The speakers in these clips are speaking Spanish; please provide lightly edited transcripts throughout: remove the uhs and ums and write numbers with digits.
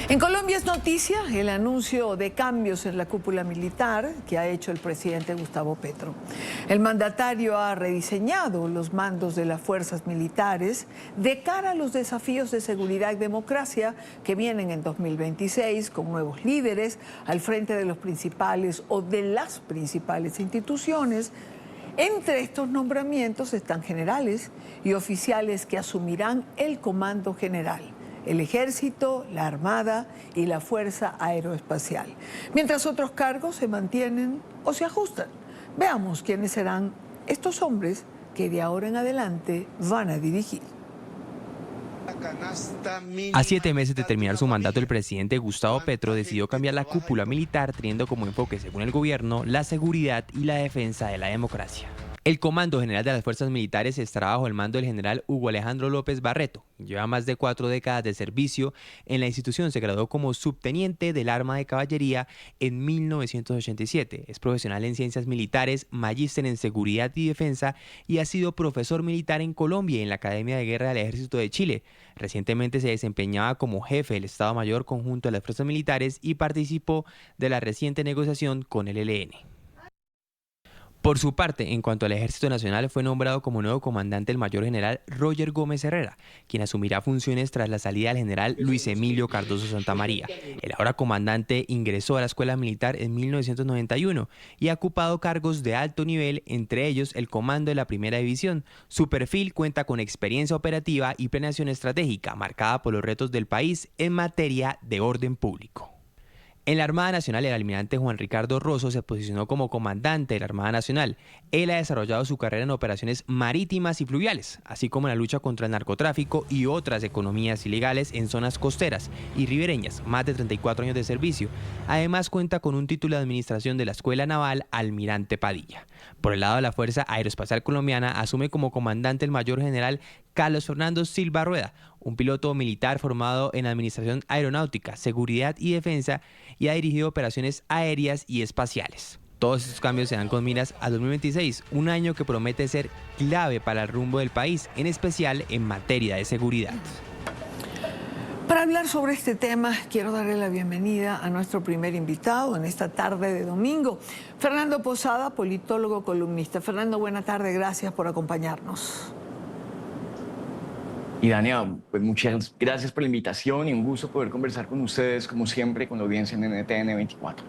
En Colombia es noticia el anuncio de cambios en la cúpula militar que ha hecho el presidente Gustavo Petro. El mandatario ha rediseñado los mandos de las fuerzas militares de cara a los desafíos de seguridad y democracia que vienen en 2026 con nuevos líderes al frente de los principales o de las principales instituciones. Entre estos nombramientos están generales y oficiales que asumirán el comando general, el Ejército, la Armada y la Fuerza Aeroespacial, mientras otros cargos se mantienen o se ajustan. Veamos quiénes serán estos hombres que de ahora en adelante van a dirigir. A 7 meses de terminar su mandato, el presidente Gustavo Petro decidió cambiar la cúpula militar, teniendo como enfoque, según el gobierno, la seguridad y la defensa de la democracia. El Comando General de las Fuerzas Militares estará bajo el mando del general Hugo Alejandro López Barreto. Lleva más de 4 décadas de servicio en la institución. Se graduó como subteniente del Arma de Caballería en 1987. Es profesional en ciencias militares, magíster en seguridad y defensa y ha sido profesor militar en Colombia y en la Academia de Guerra del Ejército de Chile. Recientemente se desempeñaba como jefe del Estado Mayor Conjunto de las Fuerzas Militares y participó de la reciente negociación con el ELN. Por su parte, en cuanto al Ejército Nacional, fue nombrado como nuevo comandante el mayor general Roger Gómez Herrera, quien asumirá funciones tras la salida del general Luis Emilio Cardoso Santamaría. El ahora comandante ingresó a la escuela militar en 1991 y ha ocupado cargos de alto nivel, entre ellos el comando de la Primera División. Su perfil cuenta con experiencia operativa y planeación estratégica, marcada por los retos del país en materia de orden público. En la Armada Nacional, el almirante Juan Ricardo Rosso se posicionó como comandante de la Armada Nacional. Él ha desarrollado su carrera en operaciones marítimas y fluviales, así como en la lucha contra el narcotráfico y otras economías ilegales en zonas costeras y ribereñas, más de 34 años de servicio. Además, cuenta con un título de administración de la Escuela Naval Almirante Padilla. Por el lado de la Fuerza Aeroespacial Colombiana, asume como comandante el mayor general Carlos Fernando Silva Rueda, un piloto militar formado en Administración Aeronáutica, Seguridad y Defensa, y ha dirigido operaciones aéreas y espaciales. Todos estos cambios se dan con miras a 2026, un año que promete ser clave para el rumbo del país, en especial en materia de seguridad. Para hablar sobre este tema, quiero darle la bienvenida a nuestro primer invitado en esta tarde de domingo, Fernando Posada, politólogo, columnista. Fernando, buena tarde, gracias por acompañarnos. Y Dania, pues muchas gracias por la invitación y un gusto poder conversar con ustedes, como siempre, con la audiencia en NTN 24.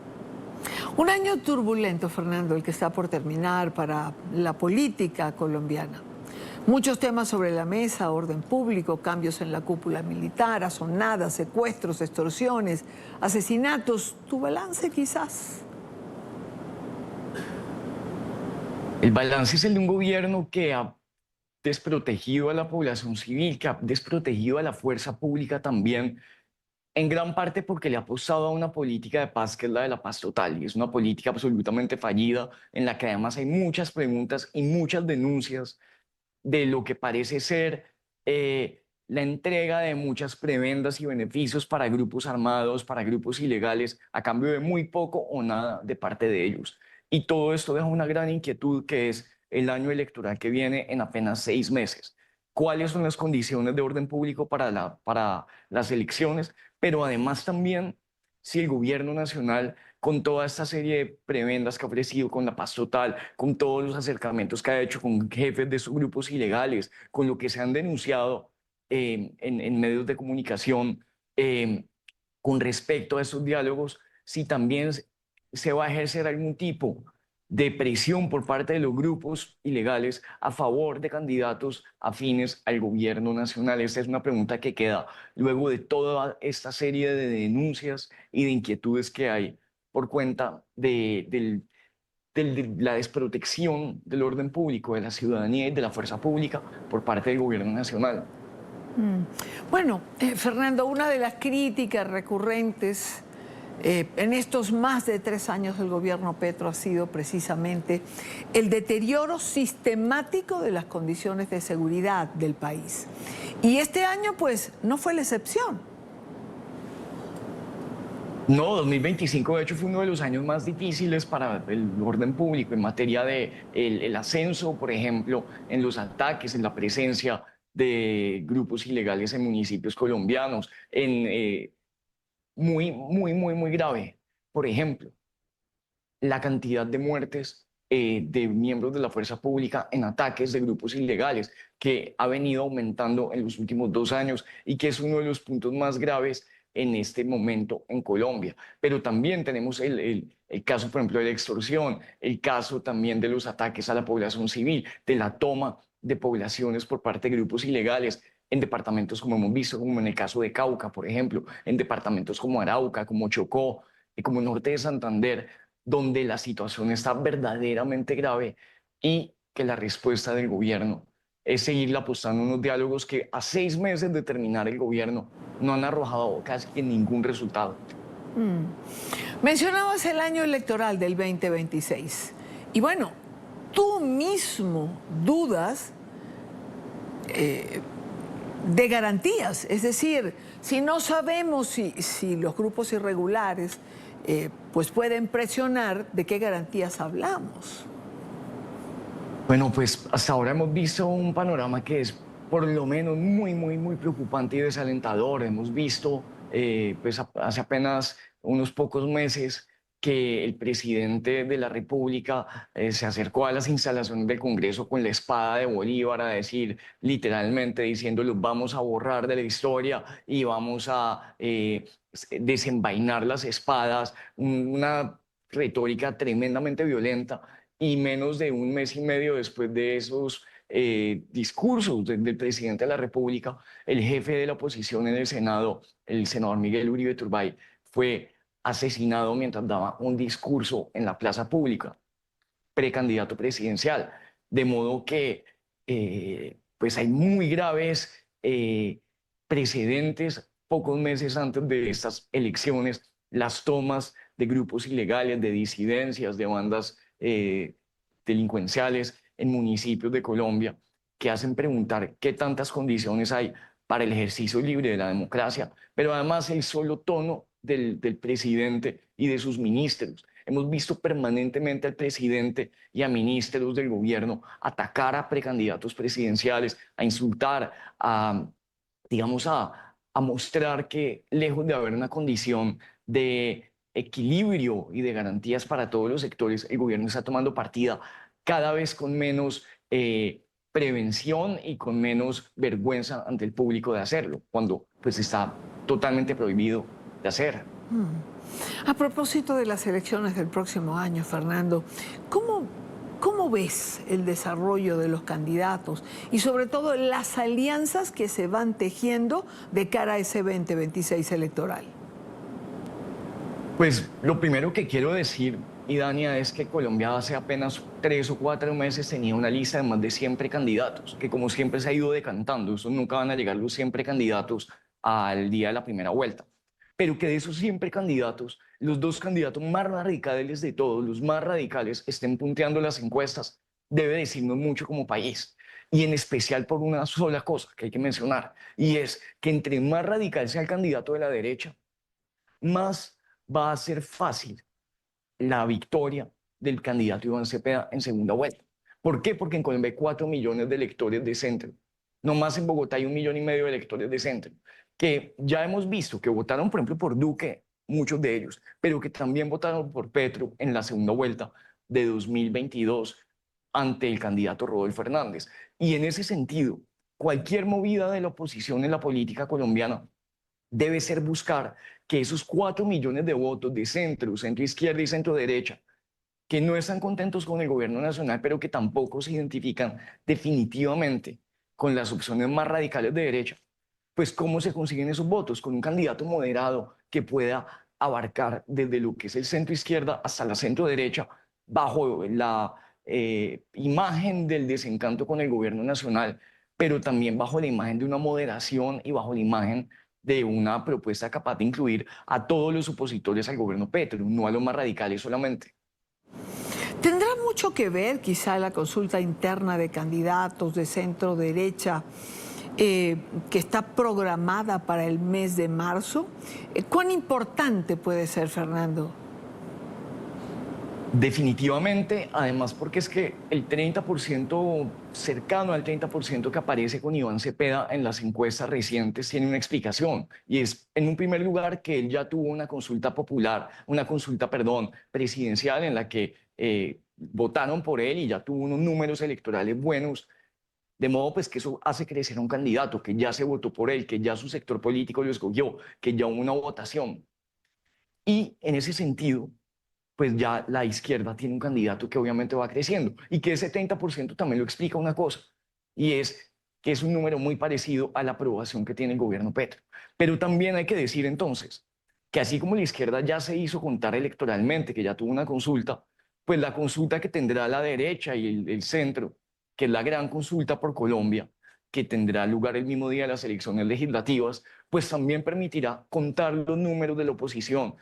Un año turbulento, Fernando, el que está por terminar para la política colombiana. Muchos temas sobre la mesa, orden público, cambios en la cúpula militar, azonadas, secuestros, extorsiones, asesinatos. ¿Tu balance quizás? El balance es el de un gobierno que ha desprotegido a la población civil, que ha desprotegido a la fuerza pública también, en gran parte porque le ha apostado a una política de paz que es la de la paz total, y es una política absolutamente fallida, en la que además hay muchas preguntas y muchas denuncias de lo que parece ser la entrega de muchas prebendas y beneficios para grupos armados, para grupos ilegales, a cambio de muy poco o nada de parte de ellos. Y todo esto deja una gran inquietud, que es el año electoral que viene en apenas 6 meses. ¿Cuáles son las condiciones de orden público para las elecciones? Pero además también si el gobierno nacional, con toda esta serie de prebendas que ha ofrecido, con la paz total, con todos los acercamientos que ha hecho con jefes de sus grupos ilegales, con lo que se han denunciado en medios de comunicación con respecto a esos diálogos, si también se va a ejercer algún tipo de presión por parte de los grupos ilegales a favor de candidatos afines al gobierno nacional. Esta es una pregunta que queda luego de toda esta serie de denuncias y de inquietudes que hay por cuenta de la desprotección del orden público, de la ciudadanía y de la fuerza pública por parte del gobierno nacional. Bueno, Fernando, una de las críticas recurrentes en estos más de 3 años del gobierno Petro ha sido precisamente el deterioro sistemático de las condiciones de seguridad del país. Y este año, pues, no fue la excepción. No, 2025 de hecho fue uno de los años más difíciles para el orden público en materia de el ascenso, por ejemplo, en los ataques, en la presencia de grupos ilegales en municipios colombianos, en muy grave. Por ejemplo, la cantidad de muertes de miembros de la fuerza pública en ataques de grupos ilegales, que ha venido aumentando en los últimos 2 años y que es uno de los puntos más graves en este momento en Colombia. Pero también tenemos el caso, por ejemplo, de la extorsión, el caso también de los ataques a la población civil, de la toma de poblaciones por parte de grupos ilegales en departamentos como hemos visto, como en el caso de Cauca, por ejemplo, en departamentos como Arauca, como Chocó, como el norte de Santander, donde la situación está verdaderamente grave y que la respuesta del gobierno es seguirle apostando unos diálogos que a 6 meses de terminar el gobierno no han arrojado casi que ningún resultado. Mencionabas el año electoral del 2026 y bueno, tú mismo dudas de garantías, es decir, si no sabemos si los grupos irregulares pues pueden presionar, ¿de qué garantías hablamos? Bueno, pues hasta ahora hemos visto un panorama que es por lo menos muy preocupante y desalentador. Hemos visto, pues hace apenas unos pocos meses, que el presidente de la República se acercó a las instalaciones del Congreso con la espada de Bolívar a decir, literalmente diciendo, los vamos a borrar de la historia y vamos a desenvainar las espadas, una retórica tremendamente violenta. Y menos de un mes y medio después de esos discursos del presidente de la República, el jefe de la oposición en el Senado, el senador Miguel Uribe Turbay, fue asesinado mientras daba un discurso en la plaza pública, precandidato presidencial. De modo que pues hay muy graves precedentes pocos meses antes de estas elecciones, las tomas de grupos ilegales, de disidencias, de bandas delincuenciales en municipios de Colombia, que hacen preguntar qué tantas condiciones hay para el ejercicio libre de la democracia, pero además el solo tono del presidente y de sus ministros. Hemos visto permanentemente al presidente y a ministros del gobierno atacar a precandidatos presidenciales, a insultar, digamos, a mostrar que lejos de haber una condición de equilibrio y de garantías para todos los sectores, el gobierno está tomando partida cada vez con menos prevención y con menos vergüenza ante el público de hacerlo, cuando pues está totalmente prohibido de hacer. A propósito de las elecciones del próximo año, Fernando, ¿cómo ves el desarrollo de los candidatos y sobre todo las alianzas que se van tejiendo de cara a ese 2026 electoral? Pues lo primero que quiero decir, Idania, es que Colombia hace apenas 3 o 4 meses tenía una lista de más de 100 precandidatos, que como siempre se ha ido decantando, esos nunca van a llegar los 100 precandidatos al día de la primera vuelta, pero que de esos 100 precandidatos, los 2 candidatos más radicales de todos, los más radicales, estén punteando las encuestas, debe decirnos mucho como país. Y en especial por una sola cosa que hay que mencionar, y es que entre más radical sea el candidato de la derecha, más va a ser fácil la victoria del candidato Iván Cepeda en segunda vuelta. ¿Por qué? Porque en Colombia hay 4 millones de electores de centro. Nomás en Bogotá hay 1,5 millones de electores de centro, que ya hemos visto que votaron, por ejemplo, por Duque, muchos de ellos, pero que también votaron por Petro en la segunda vuelta de 2022 ante el candidato Rodolfo Hernández. Y en ese sentido, cualquier movida de la oposición en la política colombiana debe ser buscar que esos 4 millones de votos de centro, centro izquierda y centro derecha, que no están contentos con el gobierno nacional, pero que tampoco se identifican definitivamente con las opciones más radicales de derecha, pues ¿cómo se consiguen esos votos? Con un candidato moderado que pueda abarcar desde lo que es el centro izquierda hasta la centro derecha, bajo la imagen del desencanto con el gobierno nacional, pero también bajo la imagen de una moderación y bajo la imagen de una propuesta capaz de incluir a todos los opositores al gobierno Petro, no a los más radicales solamente. ¿Tendrá mucho que ver quizá la consulta interna de candidatos de centro derecha que está programada para el mes de marzo? ¿Cuán importante puede ser, Fernando? Definitivamente, además porque es que el 30%, cercano al 30% que aparece con Iván Cepeda en las encuestas recientes tiene una explicación, y es en un primer lugar que él ya tuvo una consulta popular, una consulta, perdón, presidencial en la que votaron por él y ya tuvo unos números electorales buenos, de modo pues que eso hace crecer a un candidato, que ya se votó por él, que ya su sector político lo escogió, que ya hubo una votación. Y en ese sentido, pues ya la izquierda tiene un candidato que obviamente va creciendo y que ese 30% también lo explica una cosa, y es que es un número muy parecido a la aprobación que tiene el gobierno Petro. Pero también hay que decir entonces que así como la izquierda ya se hizo contar electoralmente, que ya tuvo una consulta, pues la consulta que tendrá la derecha y el centro, que es la gran consulta por Colombia, que tendrá lugar el mismo día de las elecciones legislativas, pues también permitirá contar los números de la oposición,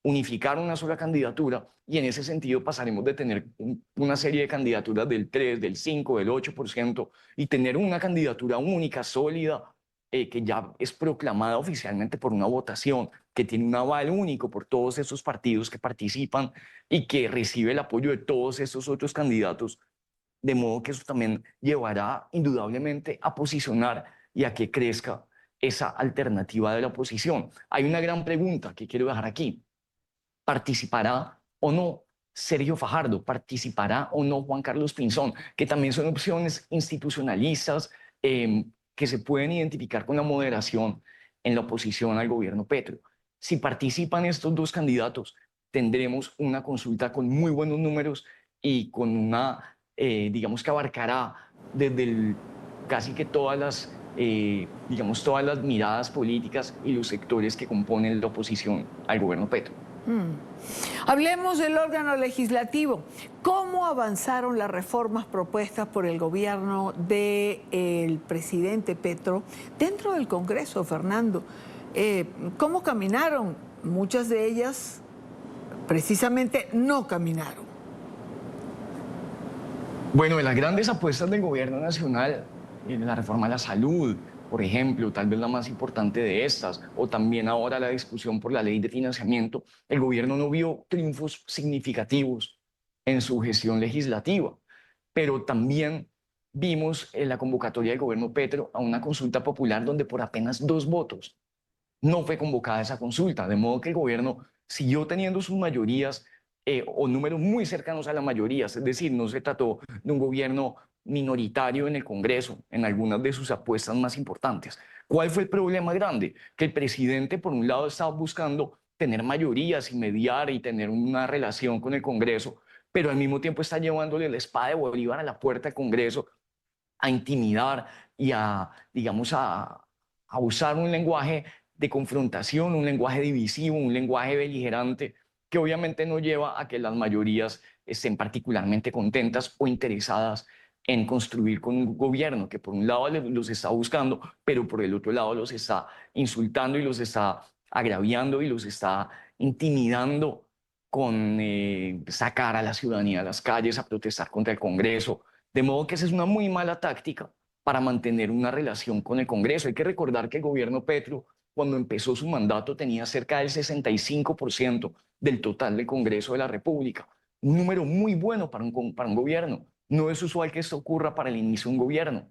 unificar una sola candidatura, y en ese sentido pasaremos de tener una serie de candidaturas del 3, del 5, del 8% y tener una candidatura única, sólida, que ya es proclamada oficialmente por una votación, que tiene un aval único por todos esos partidos que participan y que recibe el apoyo de todos esos otros candidatos, de modo que eso también llevará indudablemente a posicionar y a que crezca esa alternativa de la oposición. Hay una gran pregunta que quiero dejar aquí. ¿Participará o no Sergio Fajardo? ¿Participará o no Juan Carlos Pinzón? Que también son opciones institucionalistas que se pueden identificar con la moderación en la oposición al gobierno Petro. Si participan estos dos candidatos, tendremos una consulta con muy buenos números y con una, digamos que abarcará desde casi que todas las, digamos, todas las miradas políticas y los sectores que componen la oposición al gobierno Petro. Hablemos del órgano legislativo. ¿Cómo avanzaron las reformas propuestas por el gobierno del presidente Petro dentro del Congreso, Fernando? ¿Cómo caminaron? Muchas de ellas precisamente no caminaron. Bueno, de las grandes apuestas del gobierno nacional, la reforma a la salud, por ejemplo, tal vez la más importante de estas, o también ahora la discusión por la ley de financiamiento, el gobierno no vio triunfos significativos en su gestión legislativa, pero también vimos en la convocatoria del gobierno Petro a una consulta popular donde por apenas 2 votos no fue convocada esa consulta, de modo que el gobierno siguió teniendo sus mayorías o números muy cercanos a las mayorías, es decir, no se trató de un gobierno minoritario en el Congreso, en algunas de sus apuestas más importantes. ¿Cuál fue el problema grande? Que el presidente, por un lado, estaba buscando tener mayorías y mediar y tener una relación con el Congreso, pero al mismo tiempo está llevándole la espada de Bolívar a la puerta del Congreso a intimidar y a, digamos, a usar un lenguaje de confrontación, un lenguaje divisivo, un lenguaje beligerante, que obviamente no lleva a que las mayorías estén particularmente contentas o interesadas en construir con un gobierno que por un lado los está buscando, pero por el otro lado los está insultando y los está agraviando y los está intimidando con sacar a la ciudadanía a las calles a protestar contra el Congreso. De modo que esa es una muy mala táctica para mantener una relación con el Congreso. Hay que recordar que el gobierno Petro, cuando empezó su mandato, tenía cerca del 65% del total del Congreso de la República. Un número muy bueno para un gobierno. No es usual que esto ocurra para el inicio de un gobierno.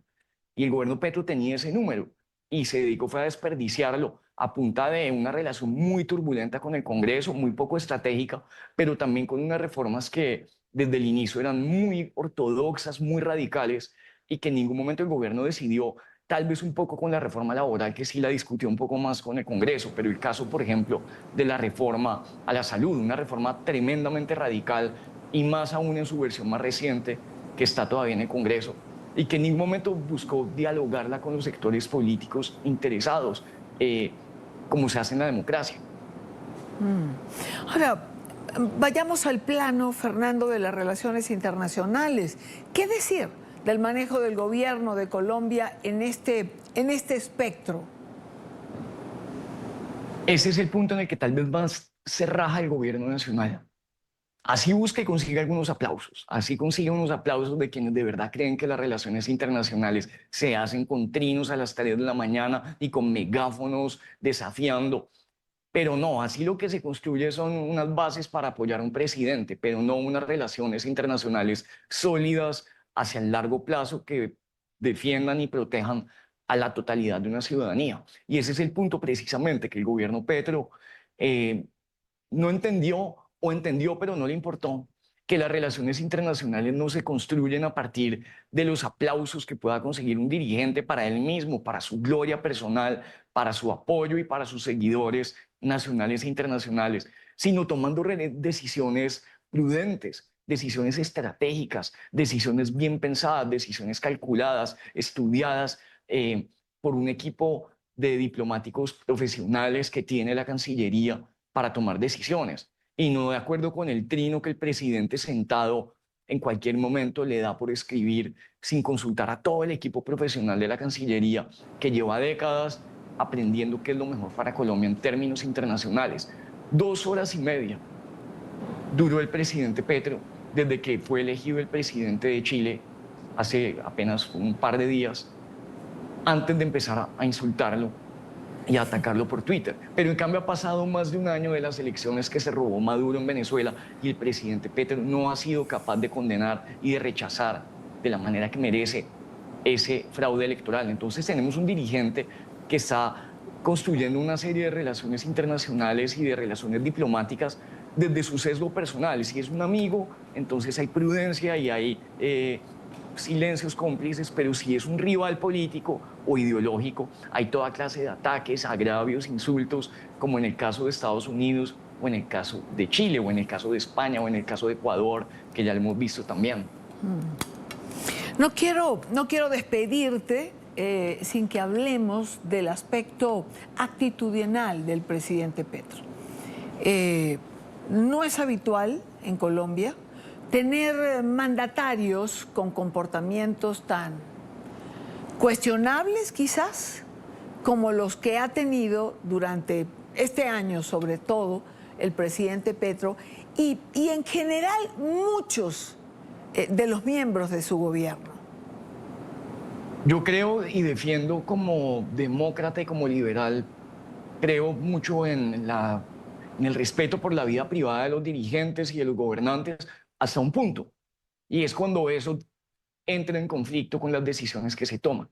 Y el gobierno Petro tenía ese número y se dedicó fue a desperdiciarlo a punta de una relación muy turbulenta con el Congreso, muy poco estratégica, pero también con unas reformas que desde el inicio eran muy ortodoxas, muy radicales, y que en ningún momento el gobierno decidió, tal vez un poco con la reforma laboral, que sí la discutió un poco más con el Congreso, pero el caso, por ejemplo, de la reforma a la salud, una reforma tremendamente radical y más aún en su versión más reciente, que está todavía en el Congreso, y que en ningún momento buscó dialogarla con los sectores políticos interesados, como se hace en la democracia. Ahora, vayamos al plano, Fernando, de las relaciones internacionales. ¿Qué decir del manejo del gobierno de Colombia en este espectro? Ese es el punto en el que tal vez más se raja el gobierno nacional. Así busca y consigue algunos aplausos, así consigue unos aplausos de quienes de verdad creen que las relaciones internacionales se hacen con trinos a las 3 de la mañana y con megáfonos desafiando. Pero no, así lo que se construye son unas bases para apoyar a un presidente, pero no unas relaciones internacionales sólidas hacia el largo plazo que defiendan y protejan a la totalidad de una ciudadanía. Y ese es el punto precisamente, que el gobierno Petro no entendió, o entendió pero no le importó, que las relaciones internacionales no se construyen a partir de los aplausos que pueda conseguir un dirigente para él mismo, para su gloria personal, para su apoyo y para sus seguidores nacionales e internacionales, sino tomando decisiones prudentes, decisiones estratégicas, decisiones bien pensadas, decisiones calculadas, estudiadas por un equipo de diplomáticos profesionales que tiene la Cancillería para tomar decisiones, y no de acuerdo con el trino que el presidente sentado en cualquier momento le da por escribir sin consultar a todo el equipo profesional de la Cancillería, que lleva décadas aprendiendo qué es lo mejor para Colombia en términos internacionales. 2 horas y media duró el presidente Petro desde que fue elegido el presidente de Chile hace apenas un par de días, antes de empezar a insultarlo y a atacarlo por Twitter. Pero en cambio ha pasado más de un año de las elecciones que se robó Maduro en Venezuela, y el presidente Petro no ha sido capaz de condenar y de rechazar de la manera que merece ese fraude electoral. Entonces tenemos un dirigente que está construyendo una serie de relaciones internacionales y de relaciones diplomáticas desde su sesgo personal. Si es un amigo, entonces hay prudencia y hay silencios cómplices, pero si es un rival político o ideológico, hay toda clase de ataques, agravios, insultos, como en el caso de Estados Unidos, o en el caso de Chile, o en el caso de España, o en el caso de Ecuador, que ya lo hemos visto también. No quiero despedirte sin que hablemos del aspecto actitudinal del presidente Petro. No es habitual en Colombia tener mandatarios con comportamientos tan cuestionables, quizás, como los que ha tenido durante este año, sobre todo, el presidente Petro y en general muchos de los miembros de su gobierno. Yo creo y defiendo, como demócrata y como liberal, creo mucho en el respeto por la vida privada de los dirigentes y de los gobernantes hasta un punto. Y es cuando eso entra en conflicto con las decisiones que se toman.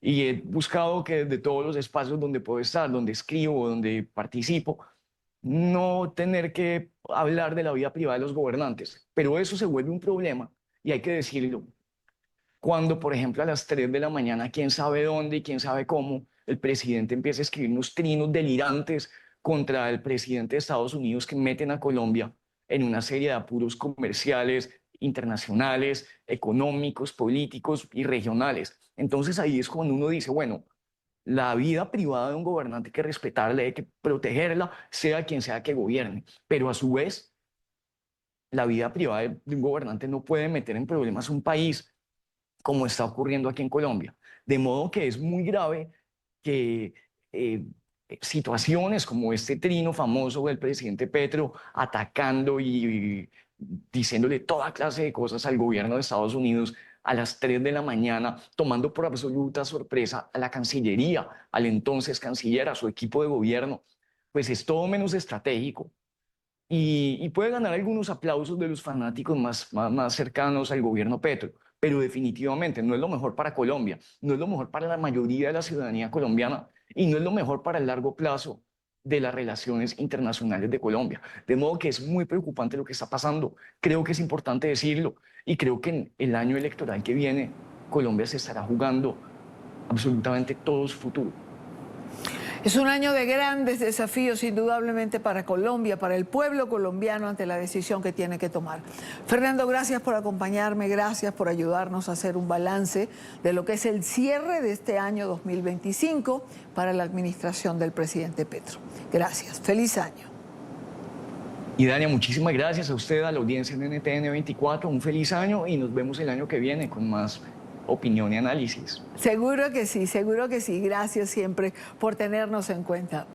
Y he buscado que desde todos los espacios donde puedo estar, donde escribo, donde participo, no tener que hablar de la vida privada de los gobernantes. Pero eso se vuelve un problema, y hay que decirlo, cuando, por ejemplo, a las 3 de la mañana, quién sabe dónde y quién sabe cómo, el presidente empieza a escribir unos trinos delirantes contra el presidente de Estados Unidos, que meten a Colombia en una serie de apuros comerciales, internacionales, económicos, políticos y regionales. Entonces ahí es cuando uno dice, bueno, la vida privada de un gobernante hay que respetarla, hay que protegerla, sea quien sea que gobierne, pero a su vez, la vida privada de un gobernante no puede meter en problemas un país, como está ocurriendo aquí en Colombia. De modo que es muy grave que situaciones como este trino famoso del presidente Petro atacando y diciéndole toda clase de cosas al gobierno de Estados Unidos a las 3 de la mañana, tomando por absoluta sorpresa a la Cancillería, al entonces canciller, a su equipo de gobierno, pues es todo menos estratégico. Y puede ganar algunos aplausos de los fanáticos más cercanos al gobierno Petro, pero definitivamente no es lo mejor para Colombia, no es lo mejor para la mayoría de la ciudadanía colombiana, y no es lo mejor para el largo plazo de las relaciones internacionales de Colombia. De modo que es muy preocupante lo que está pasando. Creo que es importante decirlo, y creo que en el año electoral que viene Colombia se estará jugando absolutamente todo su futuro. Es un año de grandes desafíos, indudablemente, para Colombia, para el pueblo colombiano, ante la decisión que tiene que tomar. Fernando, gracias por acompañarme, gracias por ayudarnos a hacer un balance de lo que es el cierre de este año 2025 para la administración del presidente Petro. Gracias, feliz año. Y Dania, muchísimas gracias a usted, a la audiencia de NTN 24, un feliz año, y nos vemos el año que viene con más opinión y análisis. Seguro que sí, seguro que sí. Gracias siempre por tenernos en cuenta.